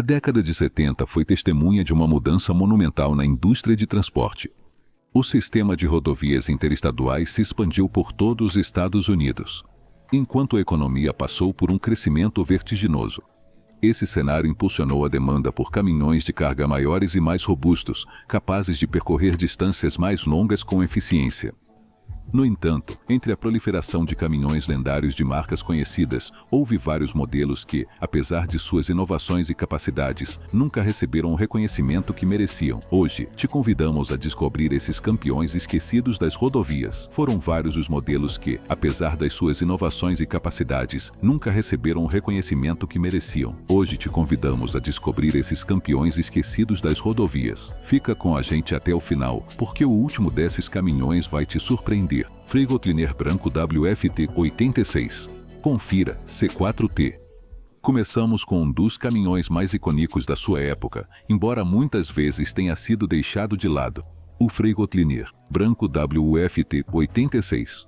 A década de 70 foi testemunha de uma mudança monumental na indústria de transporte. O sistema de rodovias interestaduais se expandiu por todos os Estados Unidos, enquanto a economia passou por um crescimento vertiginoso. Esse cenário impulsionou a demanda por caminhões de carga maiores e mais robustos, capazes de percorrer distâncias mais longas com eficiência. No entanto, entre a proliferação de caminhões lendários de marcas conhecidas, houve vários modelos que, apesar de suas inovações e capacidades, nunca receberam o reconhecimento que mereciam. Hoje, te convidamos a descobrir esses campeões esquecidos das rodovias. Foram vários os modelos que, apesar das suas inovações e capacidades, nunca receberam o reconhecimento que mereciam. Hoje te convidamos a descobrir esses campeões esquecidos das rodovias. Fica com a gente até o final, porque o último desses caminhões vai te surpreender. Freightliner branco WFT 86. Confira, C4T. Começamos com um dos caminhões mais icônicos da sua época, embora muitas vezes tenha sido deixado de lado. O Freightliner branco WFT 86.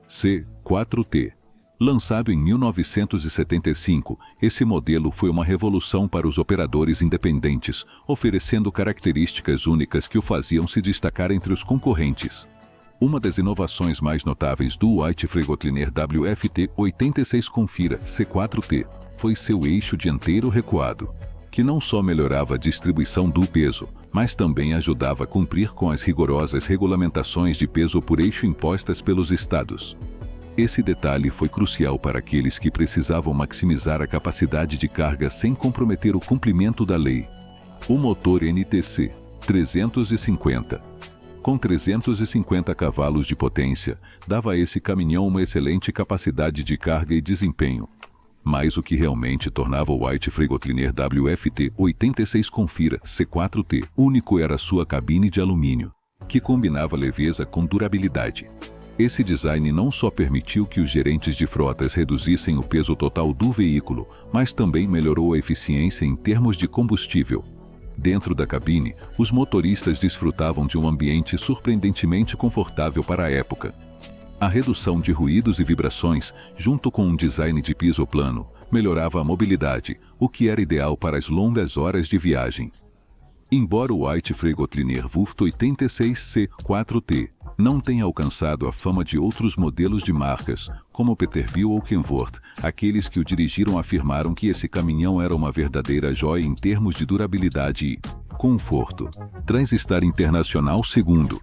C4T. Lançado em 1975, esse modelo foi uma revolução para os operadores independentes, oferecendo características únicas que o faziam se destacar entre os concorrentes. Uma das inovações mais notáveis do White Freightliner WFT 86 Confira C4T foi seu eixo dianteiro recuado, que não só melhorava a distribuição do peso, mas também ajudava a cumprir com as rigorosas regulamentações de peso por eixo impostas pelos estados. Esse detalhe foi crucial para aqueles que precisavam maximizar a capacidade de carga sem comprometer o cumprimento da lei. O motor NTC 350, com 350 cavalos de potência, dava a esse caminhão uma excelente capacidade de carga e desempenho. Mas o que realmente tornava o White Freightliner WFT 86 Confira C4T único era sua cabine de alumínio, que combinava leveza com durabilidade. Esse design não só permitiu que os gerentes de frotas reduzissem o peso total do veículo, mas também melhorou a eficiência em termos de combustível. Dentro da cabine, os motoristas desfrutavam de um ambiente surpreendentemente confortável para a época. A redução de ruídos e vibrações, junto com um design de piso plano, melhorava a mobilidade, o que era ideal para as longas horas de viagem. Embora o White Freightliner WFT 86 C4T não tenha alcançado a fama de outros modelos de marcas, como Peterbilt ou Kenworth, aqueles que o dirigiram afirmaram que esse caminhão era uma verdadeira joia em termos de durabilidade e conforto. Transtar Internacional II.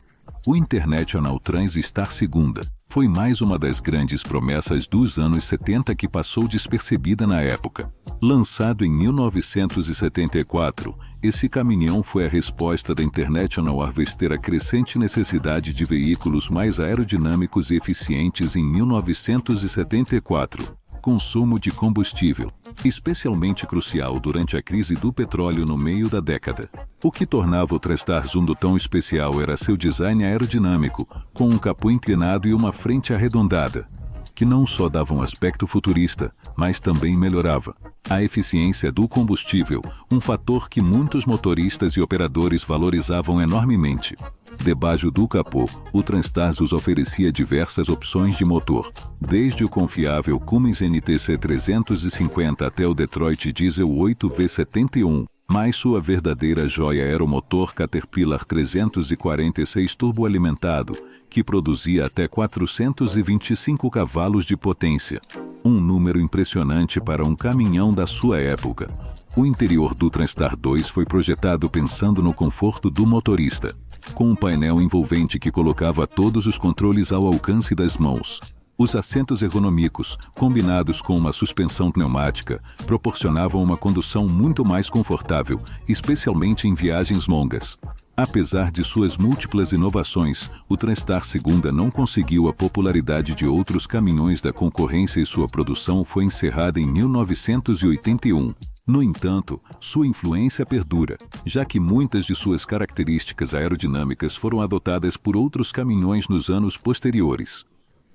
O International Transtar II foi mais uma das grandes promessas dos anos 70 que passou despercebida na época. Lançado em 1974, esse caminhão foi a resposta da International Harvester à crescente necessidade de veículos mais aerodinâmicos e eficientes em 1974. Consumo de combustível, especialmente crucial durante a crise do petróleo no meio da década. O que tornava o Transtar Zundo tão especial era seu design aerodinâmico, com um capô inclinado e uma frente arredondada, que não só dava um aspecto futurista, mas também melhorava a eficiência do combustível, um fator que muitos motoristas e operadores valorizavam enormemente. Debaixo do capô, o Transtar Zuz oferecia diversas opções de motor, desde o confiável Cummins NTC 350 até o Detroit Diesel 8V71, mas sua verdadeira joia era o motor Caterpillar 346 turboalimentado, que produzia até 425 cavalos de potência, um número impressionante para um caminhão da sua época. O interior do Transtar 2 foi projetado pensando no conforto do motorista, com um painel envolvente que colocava todos os controles ao alcance das mãos. Os assentos ergonômicos, combinados com uma suspensão pneumática, proporcionavam uma condução muito mais confortável, especialmente em viagens longas. Apesar de suas múltiplas inovações, o Transtar II não conseguiu a popularidade de outros caminhões da concorrência e sua produção foi encerrada em 1981. No entanto, sua influência perdura, já que muitas de suas características aerodinâmicas foram adotadas por outros caminhões nos anos posteriores.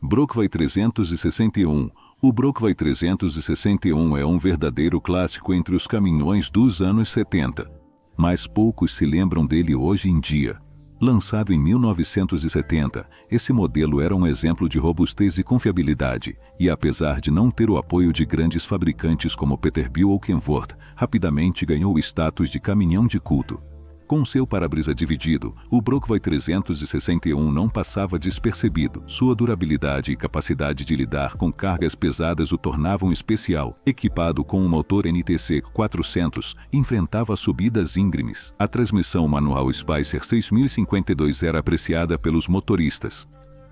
Brockway 361. O Brockway 361 é um verdadeiro clássico entre os caminhões dos anos 70, mas poucos se lembram dele hoje em dia. Lançado em 1970, esse modelo era um exemplo de robustez e confiabilidade, e apesar de não ter o apoio de grandes fabricantes como Peterbilt ou Kenworth, rapidamente ganhou o status de caminhão de culto. Com seu para-brisa dividido, o Brockway 361 não passava despercebido. Sua durabilidade e capacidade de lidar com cargas pesadas o tornavam especial. Equipado com um motor NTC 400, enfrentava subidas íngremes. A transmissão manual Spicer 6052 era apreciada pelos motoristas.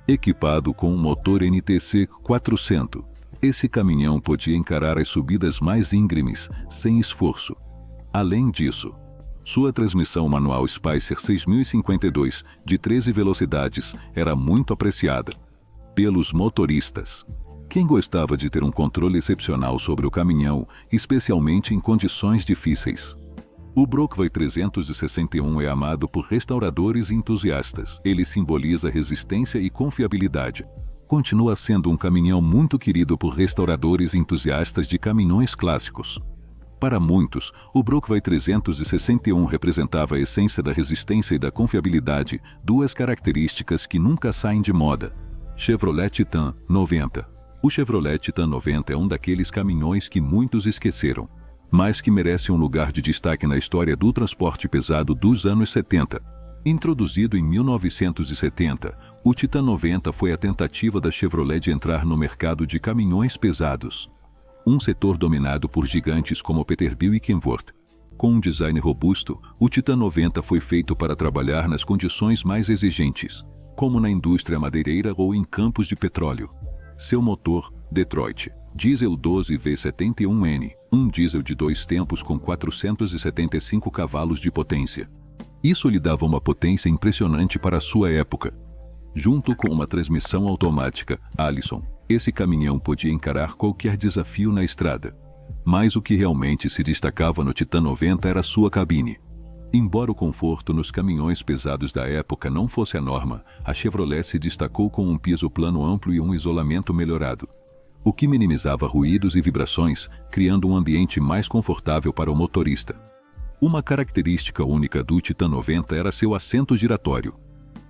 Equipado com um motor NTC 400, esse caminhão podia encarar as subidas mais íngremes, sem esforço. Além disso, sua transmissão manual Spicer 6052, de 13 velocidades, era muito apreciada pelos motoristas. Quem gostava de ter um controle excepcional sobre o caminhão, especialmente em condições difíceis? O Brockway 361 é amado por restauradores e entusiastas. Ele simboliza resistência e confiabilidade. Continua sendo um caminhão muito querido por restauradores e entusiastas de caminhões clássicos. Para muitos, o Brockway 361 representava a essência da resistência e da confiabilidade, duas características que nunca saem de moda. Chevrolet Titan 90. O Chevrolet Titan 90 é um daqueles caminhões que muitos esqueceram, mas que merece um lugar de destaque na história do transporte pesado dos anos 70. Introduzido em 1970, o Titan 90 foi a tentativa da Chevrolet de entrar no mercado de caminhões pesados. Um setor dominado por gigantes como Peterbilt e Kenworth. Com um design robusto, o Titan 90 foi feito para trabalhar nas condições mais exigentes, como na indústria madeireira ou em campos de petróleo. Seu motor, Detroit, diesel 12V71N, um diesel de 2 tempos com 475 cavalos de potência. Isso lhe dava uma potência impressionante para a sua época. Junto com uma transmissão automática, Allison, esse caminhão podia encarar qualquer desafio na estrada. Mas o que realmente se destacava no Titan 90 era sua cabine. Embora o conforto nos caminhões pesados da época não fosse a norma, a Chevrolet se destacou com um piso plano amplo e um isolamento melhorado, o que minimizava ruídos e vibrações, criando um ambiente mais confortável para o motorista. Uma característica única do Titan 90 era seu assento giratório.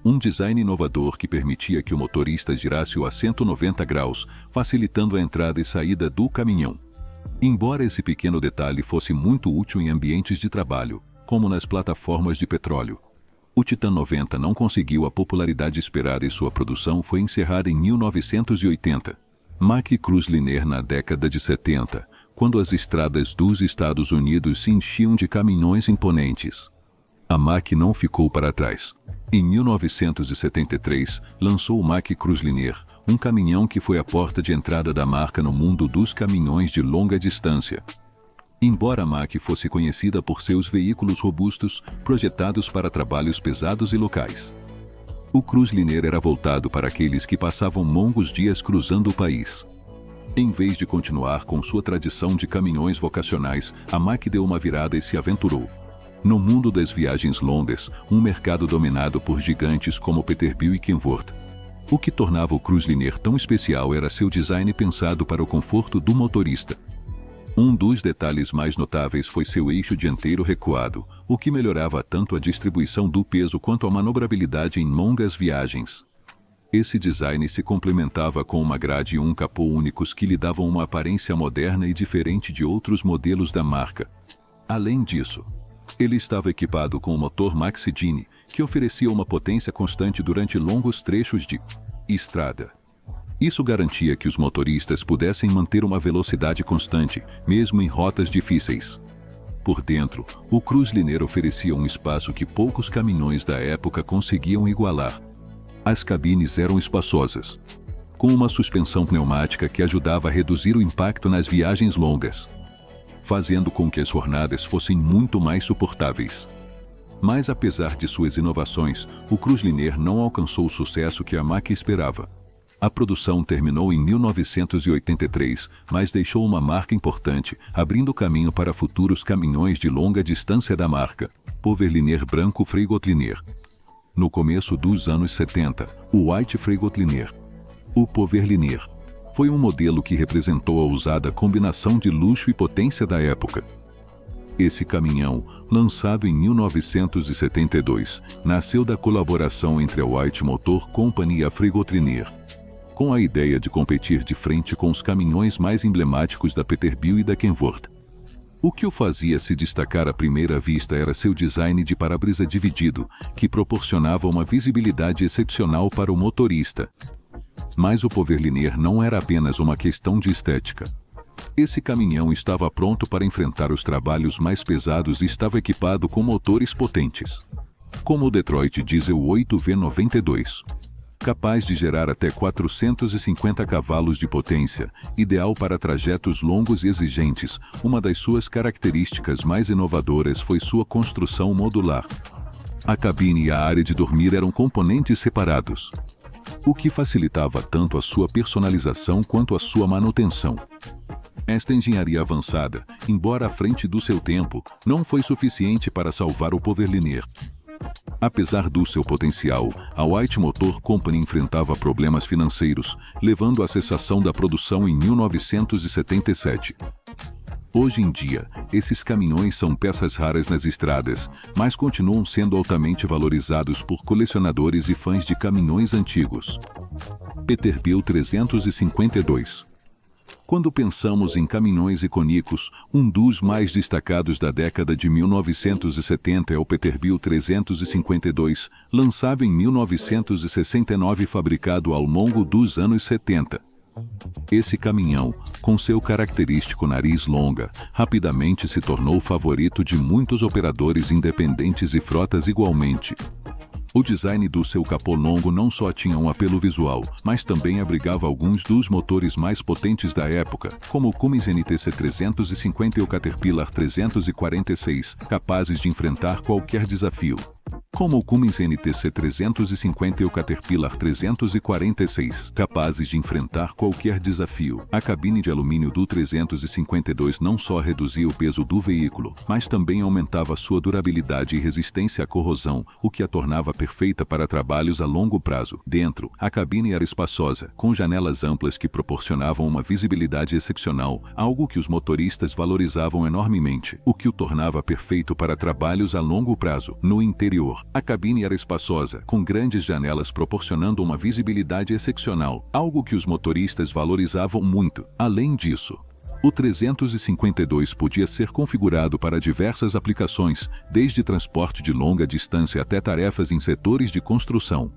Um design inovador que permitia que o motorista girasse o assento 90 graus, facilitando a entrada e saída do caminhão. Embora esse pequeno detalhe fosse muito útil em ambientes de trabalho, como nas plataformas de petróleo, o Titan 90 não conseguiu a popularidade esperada e sua produção foi encerrada em 1980. Mack Cruisliner na década de 70, quando as estradas dos Estados Unidos se enchiam de caminhões imponentes. A Mack não ficou para trás. Em 1973, lançou o Mack Cruisliner, um caminhão que foi a porta de entrada da marca no mundo dos caminhões de longa distância. Embora a Mack fosse conhecida por seus veículos robustos, projetados para trabalhos pesados e locais, o Cruisliner era voltado para aqueles que passavam longos dias cruzando o país. Em vez de continuar com sua tradição de caminhões vocacionais, a Mack deu uma virada e se aventurou no mundo das viagens longas, um mercado dominado por gigantes como Peterbilt e Kenworth. O que tornava o Cruisliner tão especial era seu design pensado para o conforto do motorista. Um dos detalhes mais notáveis foi seu eixo dianteiro recuado, o que melhorava tanto a distribuição do peso quanto a manobrabilidade em longas viagens. Esse design se complementava com uma grade e um capô únicos que lhe davam uma aparência moderna e diferente de outros modelos da marca. Além disso, ele estava equipado com o motor Maxi Genie, que oferecia uma potência constante durante longos trechos de estrada. Isso garantia que os motoristas pudessem manter uma velocidade constante, mesmo em rotas difíceis. Por dentro, o Cruisliner oferecia um espaço que poucos caminhões da época conseguiam igualar. As cabines eram espaçosas, com uma suspensão pneumática que ajudava a reduzir o impacto nas viagens longas, fazendo com que as jornadas fossem muito mais suportáveis. Mas apesar de suas inovações, o Cruisliner não alcançou o sucesso que a Mack esperava. A produção terminou em 1983, mas deixou uma marca importante, abrindo caminho para futuros caminhões de longa distância da marca, Powerliner Branco Freightliner. No começo dos anos 70, o White Freightliner, o Powerliner, foi um modelo que representou a ousada combinação de luxo e potência da época. Esse caminhão, lançado em 1972, nasceu da colaboração entre a White Motor Company e a Frigotrinier, com a ideia de competir de frente com os caminhões mais emblemáticos da Peterbilt e da Kenworth. O que o fazia se destacar à primeira vista era seu design de para-brisa dividido, que proporcionava uma visibilidade excepcional para o motorista. Mas o Powerliner não era apenas uma questão de estética. Esse caminhão estava pronto para enfrentar os trabalhos mais pesados e estava equipado com motores potentes, como o Detroit Diesel 8V92. Capaz de gerar até 450 cavalos de potência, ideal para trajetos longos e exigentes. Uma das suas características mais inovadoras foi sua construção modular. A cabine e a área de dormir eram componentes separados, o que facilitava tanto a sua personalização quanto a sua manutenção. Esta engenharia avançada, embora à frente do seu tempo, não foi suficiente para salvar o Powerliner. Apesar do seu potencial, a White Motor Company enfrentava problemas financeiros, levando à cessação da produção em 1977. Hoje em dia, esses caminhões são peças raras nas estradas, mas continuam sendo altamente valorizados por colecionadores e fãs de caminhões antigos. Peterbilt 352. Quando pensamos em caminhões icônicos, um dos mais destacados da década de 1970 é o Peterbilt 352, lançado em 1969 e fabricado ao longo dos anos 70. Esse caminhão, com seu característico nariz longa, rapidamente se tornou o favorito de muitos operadores independentes e frotas igualmente. O design do seu capô longo não só tinha um apelo visual, mas também abrigava alguns dos motores mais potentes da época, como o Cummins NTC 350 e o Caterpillar 346, capazes de enfrentar qualquer desafio. Como o Cummins NTC 350 e o Caterpillar 346, capazes de enfrentar qualquer desafio. A cabine de alumínio do 352 não só reduzia o peso do veículo, mas também aumentava sua durabilidade e resistência à corrosão, o que a tornava perfeita para trabalhos a longo prazo. Dentro, a cabine era espaçosa, com janelas amplas que proporcionavam uma visibilidade excepcional, algo que os motoristas valorizavam enormemente, o que o tornava perfeito para trabalhos a longo prazo. No interior, a cabine era espaçosa, com grandes janelas proporcionando uma visibilidade excepcional, algo que os motoristas valorizavam muito. Além disso, o 352 podia ser configurado para diversas aplicações, desde transporte de longa distância até tarefas em setores de construção.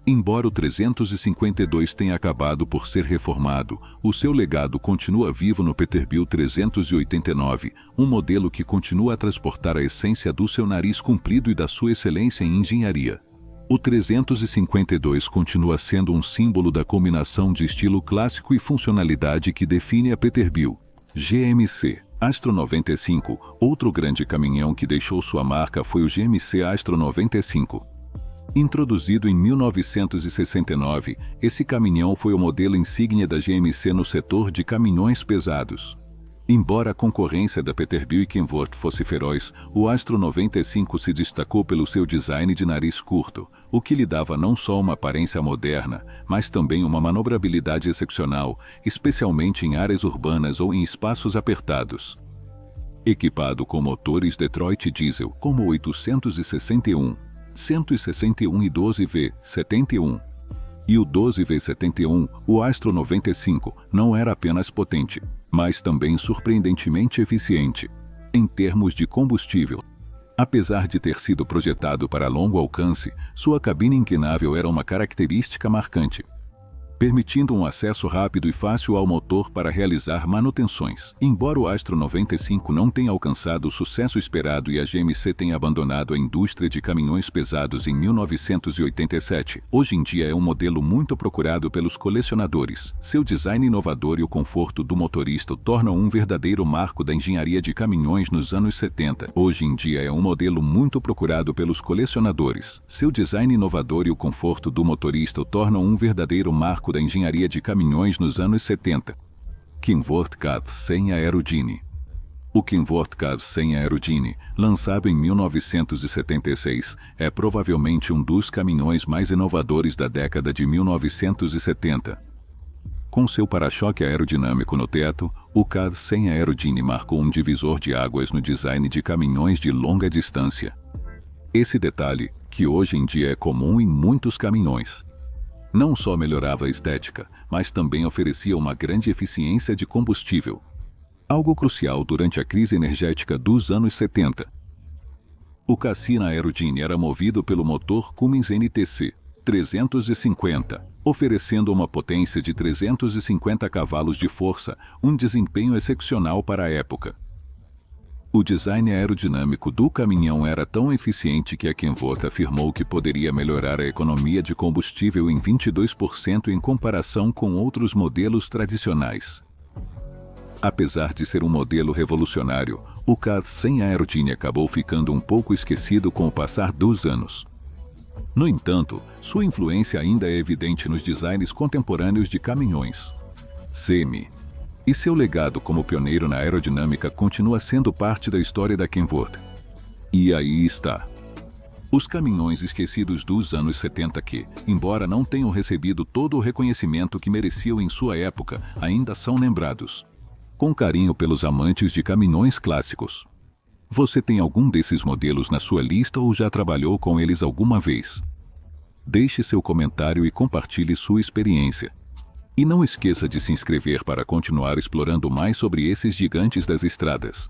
Embora o 352 tenha acabado por ser reformado, o seu legado continua vivo no Peterbilt 389, um modelo que continua a transportar a essência do seu nariz comprido e da sua excelência em engenharia. O 352 continua sendo um símbolo da combinação de estilo clássico e funcionalidade que define a Peterbilt. GMC Astro 95. Outro grande caminhão que deixou sua marca foi o GMC Astro 95. Introduzido em 1969, esse caminhão foi o modelo insígnia da GMC no setor de caminhões pesados. Embora a concorrência da Peterbilt e Kenworth fosse feroz, o Astro 95 se destacou pelo seu design de nariz curto, o que lhe dava não só uma aparência moderna, mas também uma manobrabilidade excepcional, especialmente em áreas urbanas ou em espaços apertados. Equipado com motores Detroit Diesel, como o 861, 161 e 12V71 e o 12V71, o Astro 95 não era apenas potente, mas também surpreendentemente eficiente em termos de combustível. Apesar de ter sido projetado para longo alcance, sua cabine inclinável era uma característica marcante, permitindo um acesso rápido e fácil ao motor para realizar manutenções. Embora o Astro 95 não tenha alcançado o sucesso esperado e a GMC tenha abandonado a indústria de caminhões pesados em 1987, hoje em dia é um modelo muito procurado pelos colecionadores. Seu design inovador e o conforto do motorista o tornam um verdadeiro marco da engenharia de caminhões nos anos 70. Hoje em dia é um modelo muito procurado pelos colecionadores. Seu design inovador e o conforto do motorista o tornam um verdadeiro marco da engenharia de caminhões nos anos 70. Kenworth Cab 100 Aerodyne. O Kenworth Cab 100 Aerodyne, lançado em 1976, é provavelmente um dos caminhões mais inovadores da década de 1970. Com seu para-choque aerodinâmico no teto, O CAD 100 Aerodyne marcou um divisor de águas no design de caminhões de longa distância. Esse detalhe, que hoje em dia é comum em muitos caminhões, não só melhorava a estética, mas também oferecia uma grande eficiência de combustível, algo crucial durante a crise energética dos anos 70. O Cassina Aerodyne era movido pelo motor Cummins NTC 350, oferecendo uma potência de 350 cavalos de força, um desempenho excepcional para a época. O design aerodinâmico do caminhão era tão eficiente que a Kenworth afirmou que poderia melhorar a economia de combustível em 22% em comparação com outros modelos tradicionais. Apesar de ser um modelo revolucionário, o CAD 100 Aerodyne acabou ficando um pouco esquecido com o passar dos anos. No entanto, sua influência ainda é evidente nos designs contemporâneos de caminhões. Semi. E seu legado como pioneiro na aerodinâmica continua sendo parte da história da Kenworth. E aí está. Os caminhões esquecidos dos anos 70 que, embora não tenham recebido todo o reconhecimento que mereciam em sua época, ainda são lembrados com carinho pelos amantes de caminhões clássicos. Você tem algum desses modelos na sua lista ou já trabalhou com eles alguma vez? Deixe seu comentário e compartilhe sua experiência. E não esqueça de se inscrever para continuar explorando mais sobre esses gigantes das estradas.